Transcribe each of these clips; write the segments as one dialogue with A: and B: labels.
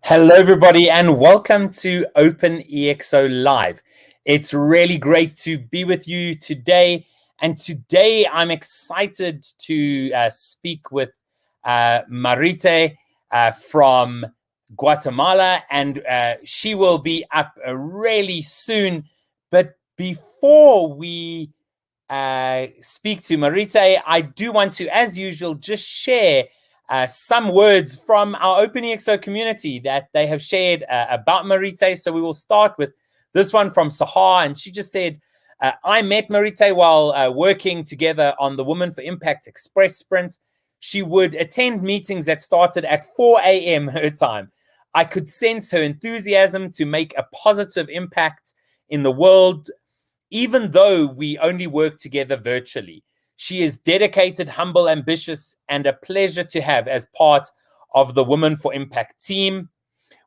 A: Hello, everybody, and welcome to OpenExO Live. It's really great to be with you today. And today I'm excited to speak with Marité from Guatemala, and she will be up really soon. But before we speak to Marité, I do want to, as usual, just share some words from our OpenExO community that they have shared about Marité. So we will start with this one from Sahar, and she just said, I met Marité while working together on the Women for Impact Express Sprint. She would attend meetings that started at 4 a.m. her time. I could sense her enthusiasm to make a positive impact in the world, even though we only work together virtually. She is dedicated, humble, ambitious, and a pleasure to have as part of the Women for Impact team.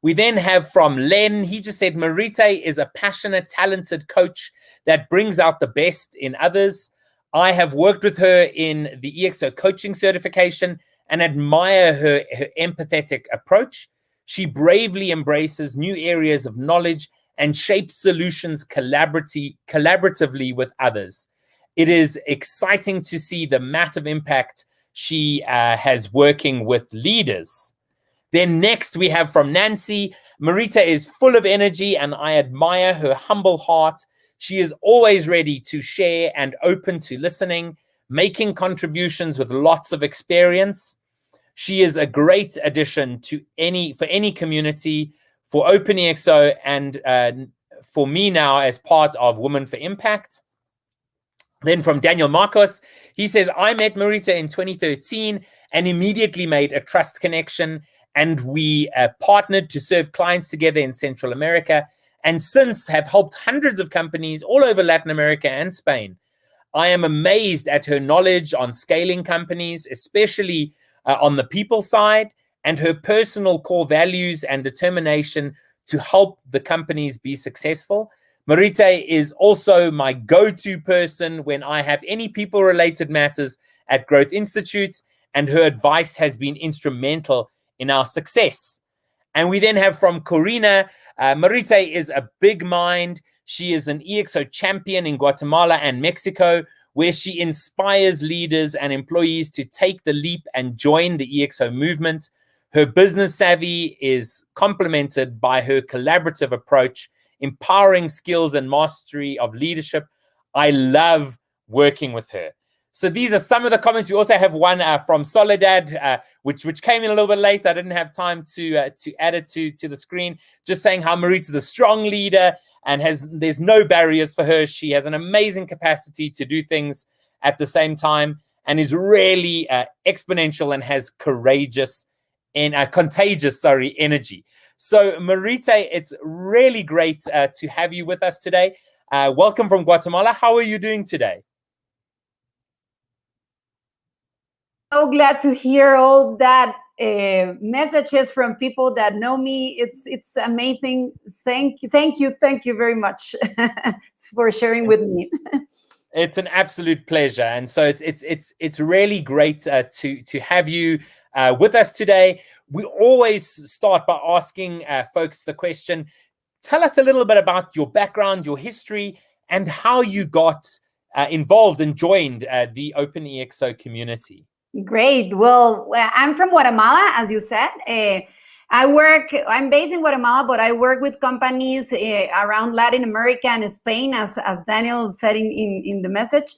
A: We then have from Len, he just said, Marité is a passionate, talented coach that brings out the best in others. I have worked with her in the EXO coaching certification and admire her empathetic approach. She bravely embraces new areas of knowledge and shapes solutions collaboratively with others. It is exciting to see the massive impact she has working with leaders. Then next we have from Nancy, Marité is full of energy and I admire her humble heart. She is always ready to share and open to listening, making contributions with lots of experience. She is a great addition to any community, for OpenExO, and for me now as part of Women for Impact. Then from Daniel Marcos, he says, I met Marité in 2013 and immediately made a trust connection, and we partnered to serve clients together in Central America, and since have helped hundreds of companies all over Latin America and Spain. I am amazed at her knowledge on scaling companies, especially on the people side, and her personal core values and determination to help the companies be successful. Marité is also my go-to person when I have any people-related matters at Growth Institute, and her advice has been instrumental in our success. And we then have from Corina, Marité is a big mind. She is an EXO champion in Guatemala and Mexico, where she inspires leaders and employees to take the leap and join the EXO movement. Her business savvy is complemented by her collaborative approach, empowering skills and mastery of leadership. I love working with her. So these are some of the comments. We also have one from Soledad, which came in a little bit late. I didn't have time to add it to the screen. Just saying how Marité is a strong leader and there's no barriers for her. She has an amazing capacity to do things at the same time and is really exponential and has contagious energy. So Marité, it's really great to have you with us today. Welcome from Guatemala. How are you doing today?
B: So glad to hear all that messages from people that know me. It's amazing. Thank you very much for sharing with me.
A: It's an absolute pleasure, and so it's really great to have you with us today. We always start by asking folks the question, tell us a little bit about your background, your history, and how you got involved and joined the OpenExO community.
B: Great. Well, I'm from Guatemala, as you said. I'm based in Guatemala, but I work with companies around Latin America and Spain, as Daniel said in the message.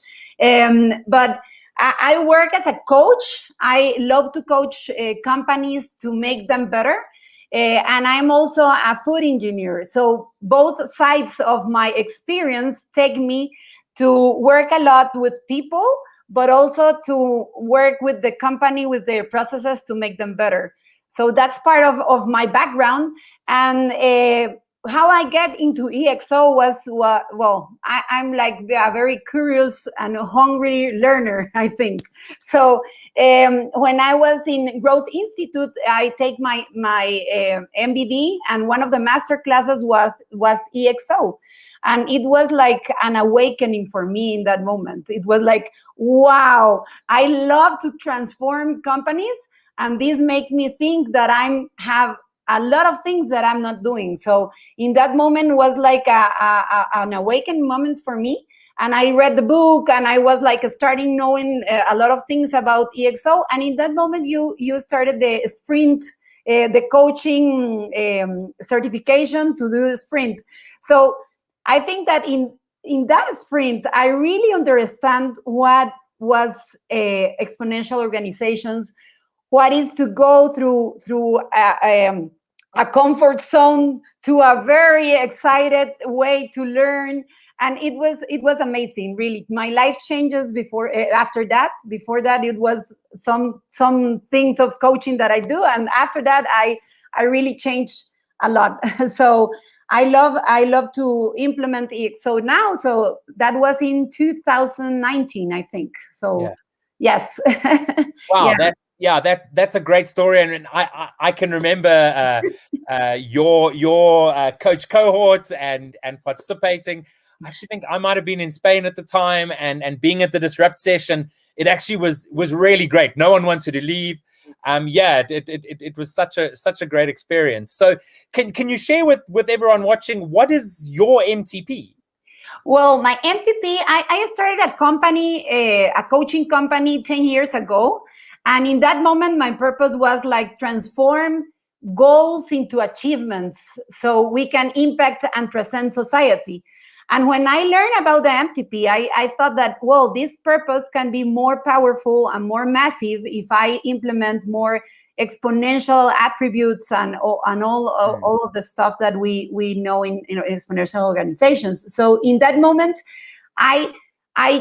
B: But I work as a coach. I love to coach companies to make them better. And I'm also a food engineer. So both sides of my experience take me to work a lot with people, but also to work with the company, with their processes to make them better. So that's part of my background. And how I get into EXO was, I'm like a very curious and hungry learner, I think. So when I was in Growth Institute, I take my MBD, and one of the master classes was EXO. And it was like an awakening for me in that moment. It was like, wow, I love to transform companies. And this makes me think that I have a lot of things that I'm not doing. So in that moment was like an awakened moment for me. And I read the book, and I was like starting knowing a lot of things about EXO. And in that moment, you started the sprint, the coaching certification to do the sprint. So I think that in that sprint, I really understand what was exponential organizations, what is to go through a comfort zone to a very excited way to learn. And it was amazing, really. My life changes after that. Before that, it was some things of coaching that I do, and after that, I really changed a lot. So I love to implement EXO now. So that was in 2019, I think. So
A: yeah.
B: Yes.
A: Wow, that's a great story, and I can remember your coach cohorts and participating. I actually think I might have been in Spain at the time, and being at the Disrupt session, it actually was really great. No one wanted to leave. It was such a great experience. So can you share with everyone watching, what is your MTP?
B: Well, my MTP, I started a company, a coaching company 10 years ago. And in that moment, my purpose was like transform goals into achievements so we can impact and transcend society. And when I learned about the MTP, I thought that, well, this purpose can be more powerful and more massive if I implement more exponential attributes and all of the stuff that we know in exponential organizations. So in that moment, I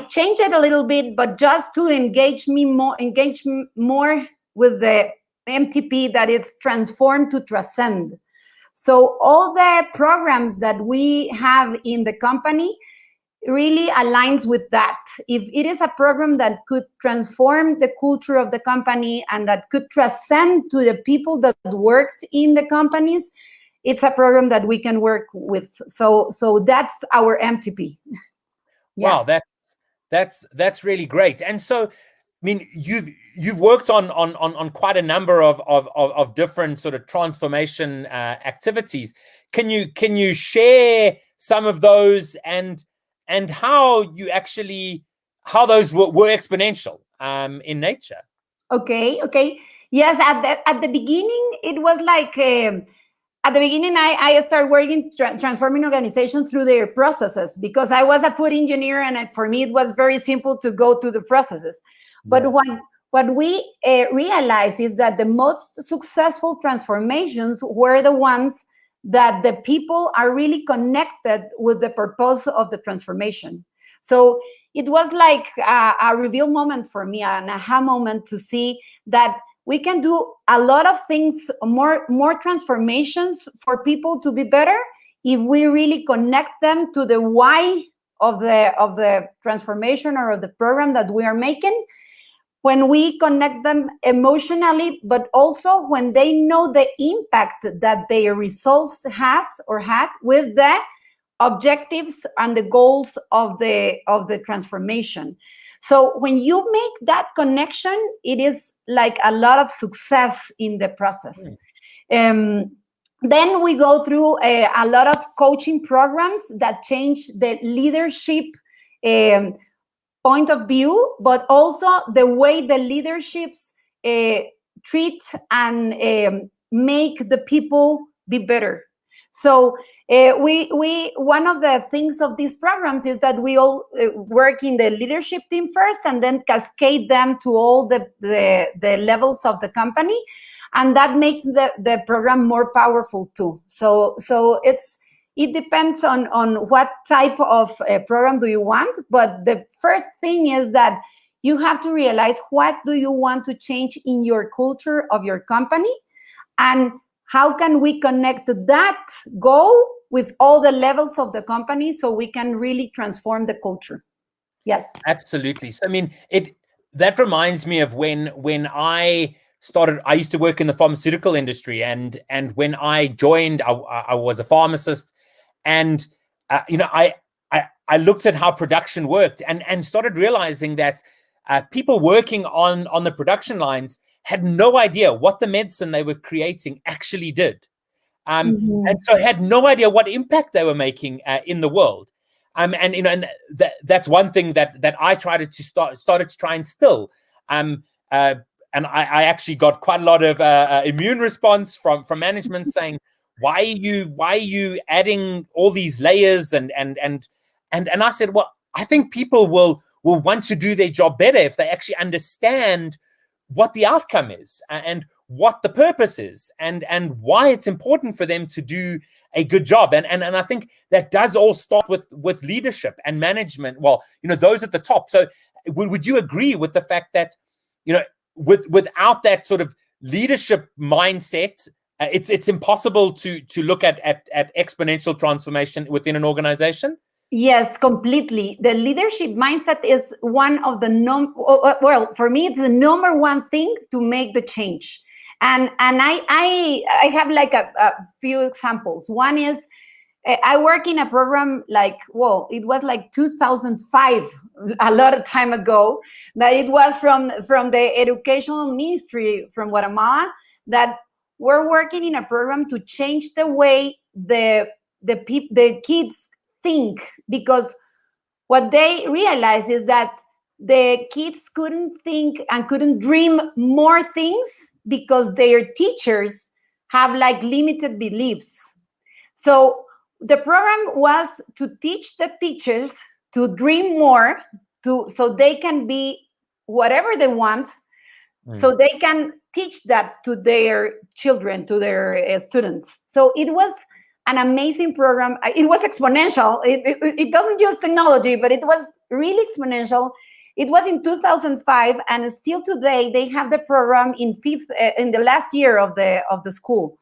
B: changed it a little bit, but just to engage more with the MTP, that it's transform to transcend. So all the programs that we have in the company really aligns with that. If it is a program that could transform the culture of the company and that could transcend to the people that works in the companies, it's a program that we can work with. So that's our MTP.
A: Yeah. Wow, that's really great. And so, I mean, you've worked on quite a number of different sort of transformation activities. Can you share some of those and how those were exponential in nature?
B: Okay. Yes, at the beginning, it was like at the beginning, I started working transforming organizations through their processes, because I was a food engineer, and for me it was very simple to go through the processes. But what we realized is that the most successful transformations were the ones that the people are really connected with the purpose of the transformation. So it was like a reveal moment for me, an aha moment, to see that we can do a lot of things, more transformations for people to be better, if we really connect them to the why of the transformation or of the program that we are making. When we connect them emotionally, but also when they know the impact that their results had with the objectives and the goals of the transformation. So when you make that connection, it is like a lot of success in the process. Then we go through a lot of coaching programs that change the leadership point of view, but also the way the leaderships treat and make the people be better. So we one of the things of these programs is that we all work in the leadership team first, and then cascade them to all the levels of the company, and that makes the program more powerful too. So it depends on what type of program do you want, but the first thing is that you have to realize what do you want to change in your culture of your company, and how can we connect that goal with all the levels of the company so we can really transform the culture. Yes,
A: absolutely. So I mean, that reminds me of when I started. I used to work in the pharmaceutical industry, and when I joined, I was a pharmacist, and I looked at how production worked, and started realizing that people working on the production lines had no idea what the medicine they were creating actually did. And so had no idea what impact they were making in the world. And that's one thing that I started to try and instill. And I actually got quite a lot of immune response from management saying, why are you adding all these layers? And I said, well, I think people will want to do their job better if they actually understand what the outcome is and what the purpose is and why it's important for them to do a good job. And I think that does all start with leadership and management. Well, those at the top. So would you agree with the fact that, without that sort of leadership mindset, it's impossible to look at exponential transformation within an organization?
B: Yes, completely. The leadership mindset is one of the well, for me, it's the number one thing to make the change. And I have like a few examples. One is I work in a program it was like 2005, a lot of time ago, that it was from the educational ministry from Guatemala, that we're working in a program to change the way the kids think, because what they realized is that the kids couldn't think and couldn't dream more things because their teachers have like limited beliefs. So the program was to teach the teachers to dream more, so they can be whatever they want, so they can teach that to their children, to their students. So it was an amazing program. It was exponential. It doesn't use technology, but it was really exponential. It was in 2005, and still today they have the program in the last year of the school,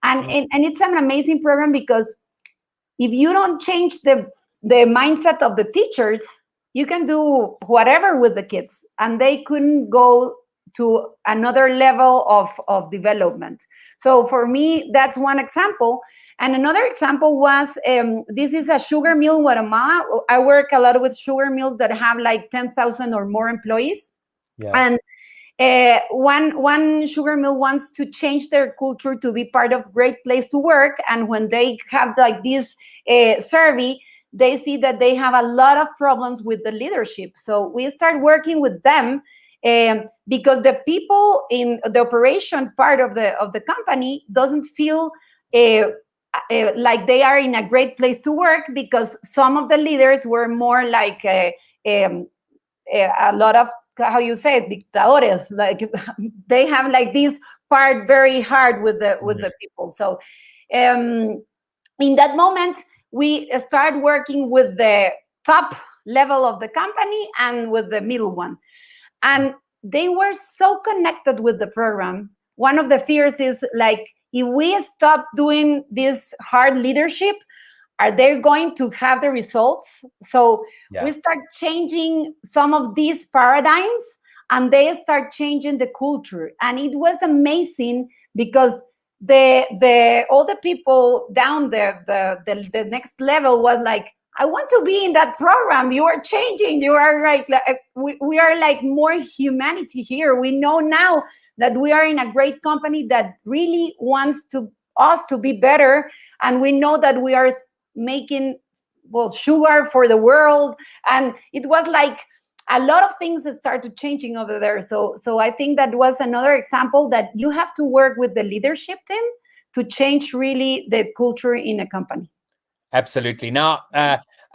B: and it's an amazing program, because if you don't change the mindset of the teachers, you can do whatever with the kids, and they couldn't go to another level of development. So for me, that's one example. And another example was, this is a sugar mill in Guatemala. I work a lot with sugar mills that have like 10,000 or more employees. Yeah. And one sugar mill wants to change their culture to be part of Great Place to Work. And when they have like this survey, they see that they have a lot of problems with the leadership. So we start working with them, because the people in the operation part of the company doesn't feel like they are in a great place to work, because some of the leaders were more like a lot of, how you say it, dictadores, like they have like this part very hard with the people. So in that moment, we start working with the top level of the company and with the middle one, and they were so connected with the program. One of the fears is like, if we stop doing this hard leadership, are they going to have the results? So we start changing some of these paradigms, and they start changing the culture. And it was amazing, because all the people down there, the next level was like, I want to be in that program. You are changing. You are right. We are like more humanity here. We know now that we are in a great company that really wants us to be better. And we know that we are making, sugar for the world. And it was like a lot of things that started changing over there. So I think that was another example that you have to work with the leadership team to change really the culture in a company.
A: Absolutely. Now,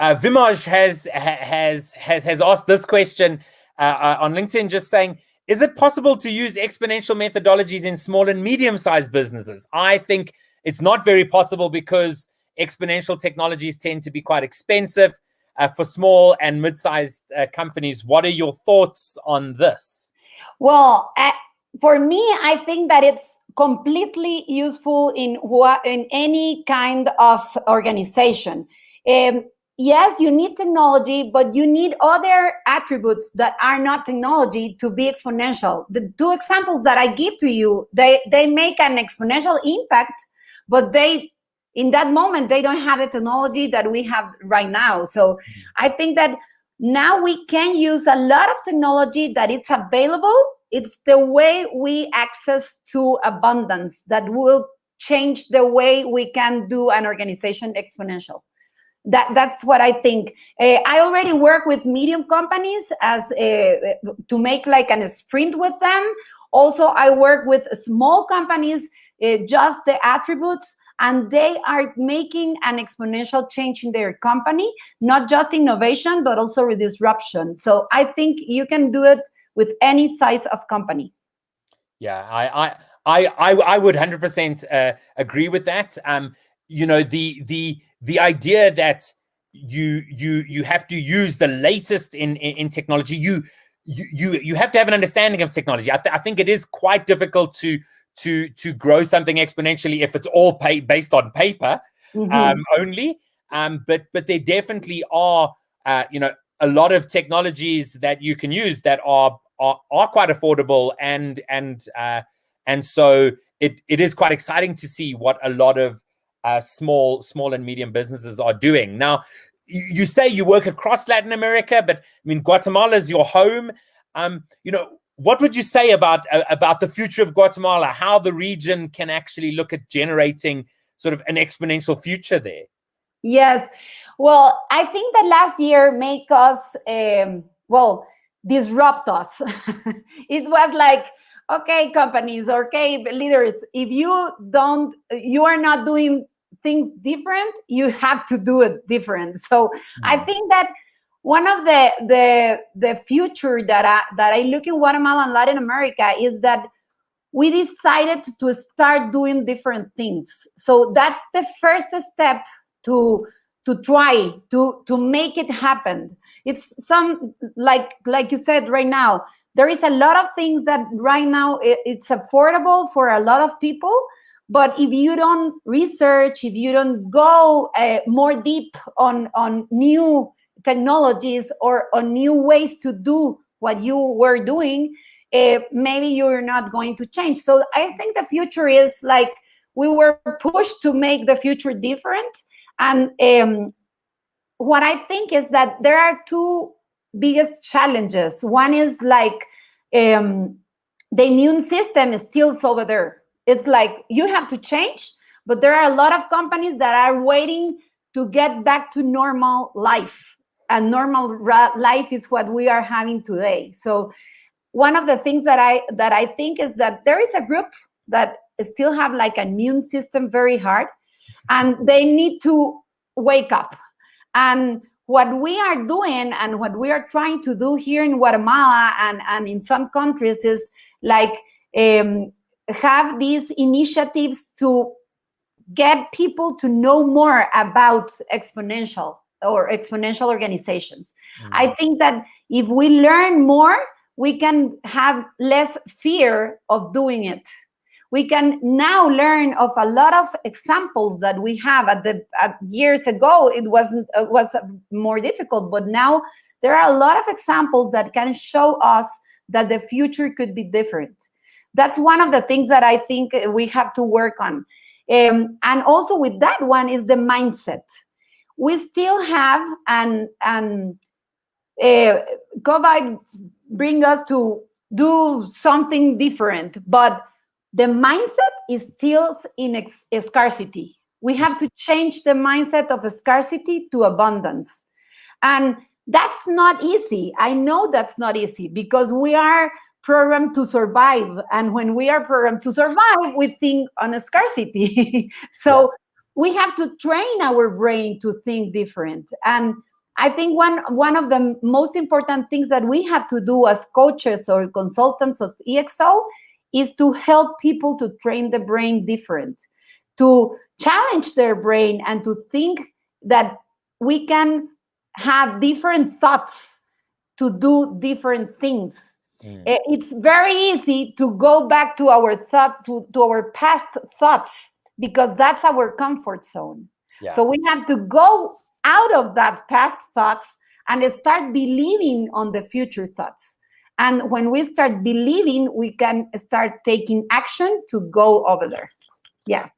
A: Vimaj has asked this question on LinkedIn, just saying, is it possible to use exponential methodologies in small and medium-sized businesses? I think it's not very possible, because exponential technologies tend to be quite expensive for small and mid-sized companies. What are your thoughts on this?
B: Well, for me, I think that it's completely useful in any kind of organization. Yes, you need technology, but you need other attributes that are not technology to be exponential. The two examples that I give to you, they make an exponential impact, but in that moment, they don't have the technology that we have right now. So I think that now we can use a lot of technology that it's available. It's the way we access to abundance that will change the way we can do an organization exponential. That's what I think. I already work with medium companies as to make like a sprint with them. Also, I work with small companies, just the attributes, and they are making an exponential change in their company, not just innovation, but also disruption. So I think you can do it with any size of company.
A: Yeah, I would 100% agree with that. You know, the idea that you have to use the latest in technology. You have to have an understanding of technology. I think it is quite difficult to grow something exponentially if it's all based on paper only. But there definitely are you know, a lot of technologies that you can use that are quite affordable, and so it is quite exciting to see what a lot of small and medium businesses are doing. Now, you say you work across Latin America, but I mean, Guatemala is your home. You know, what would you say about the future of Guatemala? How the region can actually look at generating sort of an exponential future there?
B: Yes. Well, I think that last year make us disrupt us. It was like, okay, companies, okay, leaders, if you are not doing things different, you have to do it different. So I think that one of the future that I look in Guatemala and Latin America is that we decided to start doing different things. So that's the first step to try to make it happen. It's some like you said right now, there is a lot of things that right now it's affordable for a lot of people, but if you don't research, if you don't go more deep on new technologies or on new ways to do what you were doing, maybe you're not going to change. So I think the future is like we were pushed to make the future different. And what I think is that there are two biggest challenges. One is like the immune system is still over there. It's like you have to change, but there are a lot of companies that are waiting to get back to normal life. And normal life is what we are having today. So one of the things that I think is that there is a group that still have like an immune system very hard, and they need to wake up. And what we are doing and what we are trying to do here in Guatemala and in some countries is like have these initiatives to get people to know more about exponential organizations. I think that if we learn more, we can have less fear of doing it. We can now learn of a lot of examples that we have years ago. It was more difficult, but now there are a lot of examples that can show us that the future could be different. That's one of the things that I think we have to work on. And also with that one is the mindset. We still have COVID bring us to do something different, but the mindset is still in scarcity. We have to change the mindset of scarcity to abundance. And that's not easy. I know that's not easy because we are programmed to survive. And when we are programmed to survive, we think on a scarcity. So we have to train our brain to think different. And I think one of the most important things that we have to do as coaches or consultants of ExO is to help people to train the brain different, to challenge their brain and to think that we can have different thoughts to do different things. It's very easy to go back to our thoughts, to our past thoughts, because that's our comfort zone. Yeah. So we have to go out of that past thoughts and start believing on the future thoughts. And when we start believing, we can start taking action to go over there. Yeah.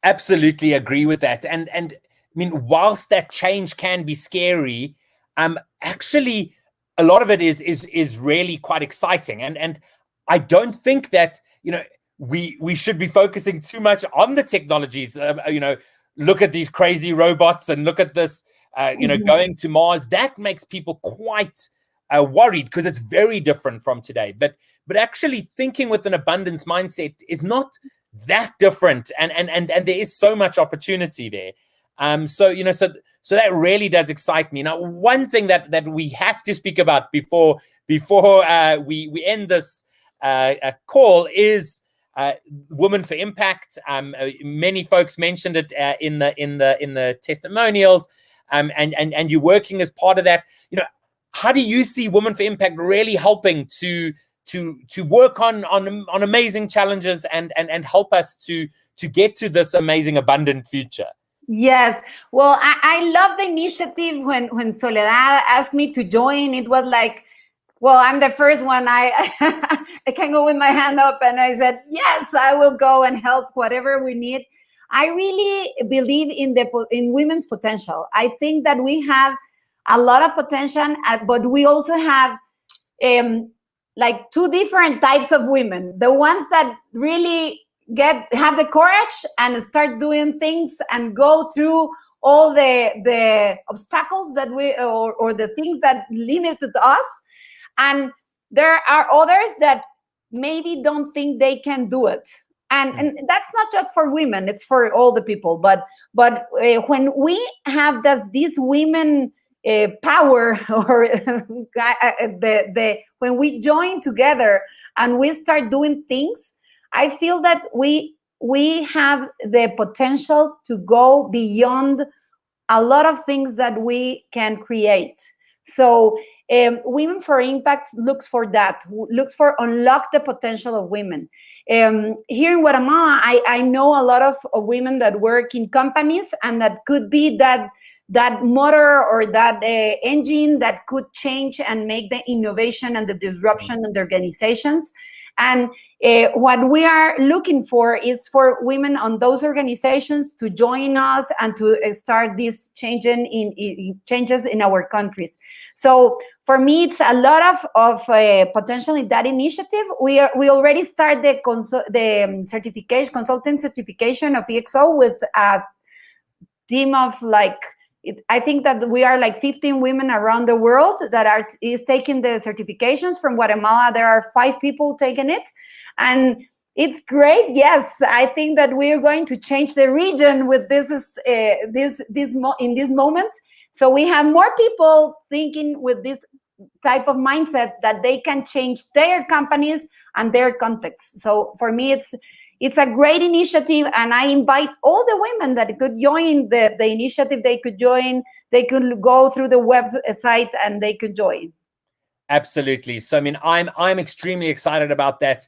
A: Absolutely agree with that. And I mean, whilst that change can be scary, actually a lot of it is really quite exciting. And I don't think that, you know, we should be focusing too much on the technologies. Look at these crazy robots and look at this, going to Mars. That makes people quite worried because it's very different from today. But actually thinking with an abundance mindset is not that different, and there is so much opportunity there. So that really does excite me. Now, one thing that we have to speak about before we end this call is Women for Impact. Many folks mentioned it in the testimonials, and you're working as part of that. How do you see Women for Impact really helping to work on amazing challenges and help us to get to this amazing abundant future?
B: Yes. Well, I love the initiative. When Soledad asked me to join, it was like, well, I'm the first one. I can go with my hand up, and I said, yes, I will go and help whatever we need. I really believe in women's potential. I think that we have a lot of potential, but we also have like two different types of women. The ones that really have the courage and start doing things and go through all the obstacles that or the things that limited us. And there are others that maybe don't think they can do it. And that's not just for women, it's for all the people. But when we have this women power, or when we join together and we start doing things, I feel that we have the potential to go beyond a lot of things that we can create. So Women for Impact looks for that, looks for unlock the potential of women. Here in Guatemala, I know a lot of women that work in companies, and that could be that motor or that engine that could change and make the innovation and the disruption in the organizations. And what we are looking for is for women on those organizations to join us and to start these changes in our countries. So for me, it's a lot of potential in that initiative. We already start the consultant certification of ExO with a team of I think that we are like 15 women around the world that is taking the certifications. From Guatemala, there are 5 people taking it, and it's great. Yes, I think that we are going to change the region with this in this moment. So we have more people thinking with this type of mindset that they can change their companies and their context. So for me, it's a great initiative, and I invite all the women that could join the initiative. They could go through the website and they could join.
A: Absolutely. So I mean, I'm extremely excited about that.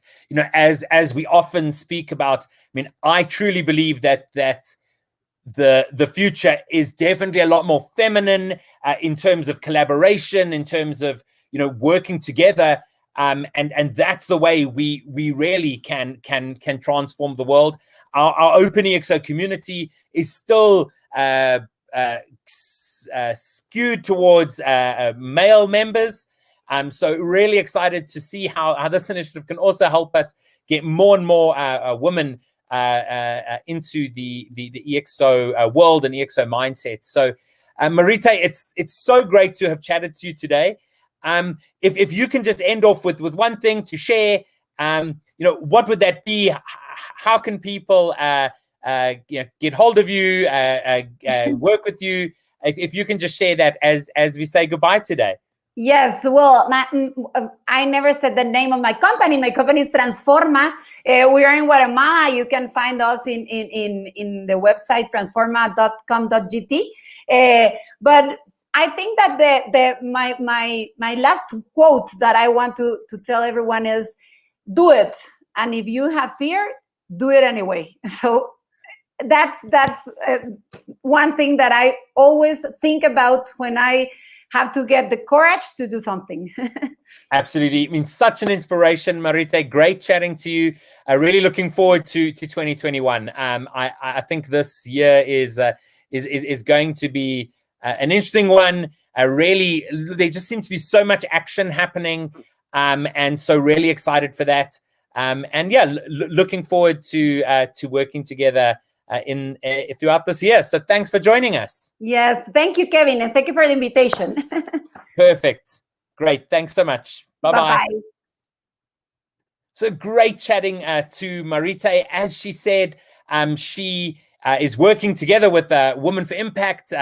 A: As we often speak about, I mean, I truly believe that the future is definitely a lot more feminine in terms of collaboration, in terms of working together. And that's the way we really can transform the world. Our OpenExO community is still skewed towards male members. So really excited to see how this initiative can also help us get more and more women into the ExO world and ExO mindset. So Marité, it's so great to have chatted to you today. If you can just end off with one thing to share, what would that be? How can people get hold of you, work with you? If you can just share that as we say goodbye today.
B: Yes, well, I never said the name of my company. My company is TRANSFORMA. We are in Guatemala. You can find us in the website transforma.com.gt. But I think that my last quote that I want to tell everyone is, do it. And if you have fear, do it anyway. So that's one thing that I always think about when I have to get the courage to do something.
A: Absolutely. I mean, such an inspiration, Marité. Great chatting to you. Really looking forward to 2021. I think this year is going to be an interesting one. Really, there just seems to be so much action happening, and so really excited for that. And yeah, looking forward to working together throughout this year. So thanks for joining us.
B: Yes, thank you, Kevin, and thank you for the invitation.
A: Perfect. Great. Thanks so much. Bye-bye.
B: Bye-bye.
A: So great chatting to Marité. As she said, she is working together with Women for Impact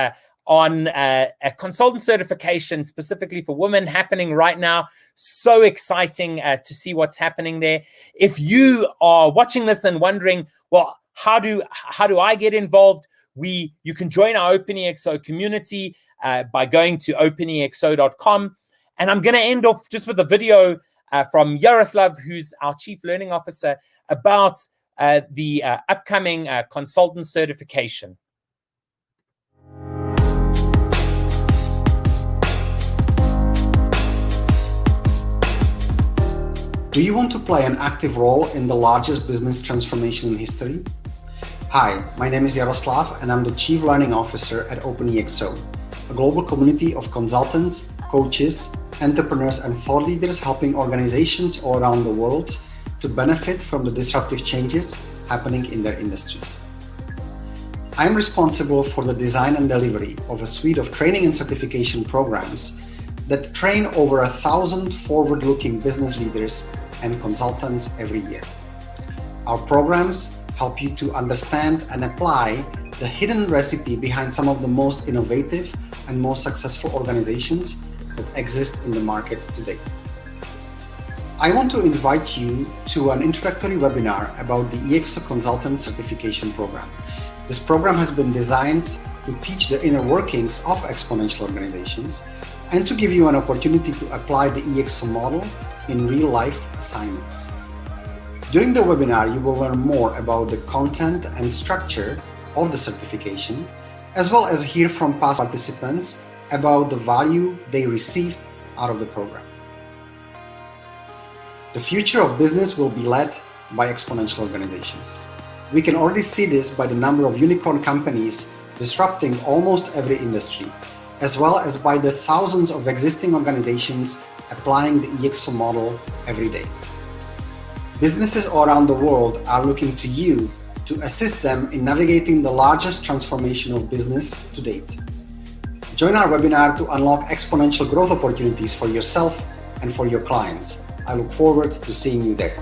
A: on a consultant certification specifically for women happening right now. So exciting to see what's happening there. If you are watching this and wondering, well, how do I get involved? You can join our OpenExO community by going to openexo.com. And I'm going to end off just with a video from Yaroslav, who's our Chief Learning Officer, about the upcoming consultant certification.
C: Do you want to play an active role in the largest business transformation in history? Hi, my name is Yaroslav and I'm the Chief Learning Officer at OpenExO, a global community of consultants, coaches, entrepreneurs and thought leaders helping organizations all around the world to benefit from the disruptive changes happening in their industries. I am responsible for the design and delivery of a suite of training and certification programs that train over 1,000 forward-looking business leaders and consultants every year. Our programs help you to understand and apply the hidden recipe behind some of the most innovative and most successful organizations that exist in the market today. I want to invite you to an introductory webinar about the ExO Consultant Certification Program. This program has been designed to teach the inner workings of exponential organizations and to give you an opportunity to apply the ExO model in real-life assignments. During the webinar, you will learn more about the content and structure of the certification, as well as hear from past participants about the value they received out of the program. The future of business will be led by exponential organizations. We can already see this by the number of unicorn companies disrupting almost every industry, as well as by the thousands of existing organizations applying the ExO model every day. Businesses all around the world are looking to you to assist them in navigating the largest transformation of business to date. Join our webinar to unlock exponential growth opportunities for yourself and for your clients. I look forward to seeing you there.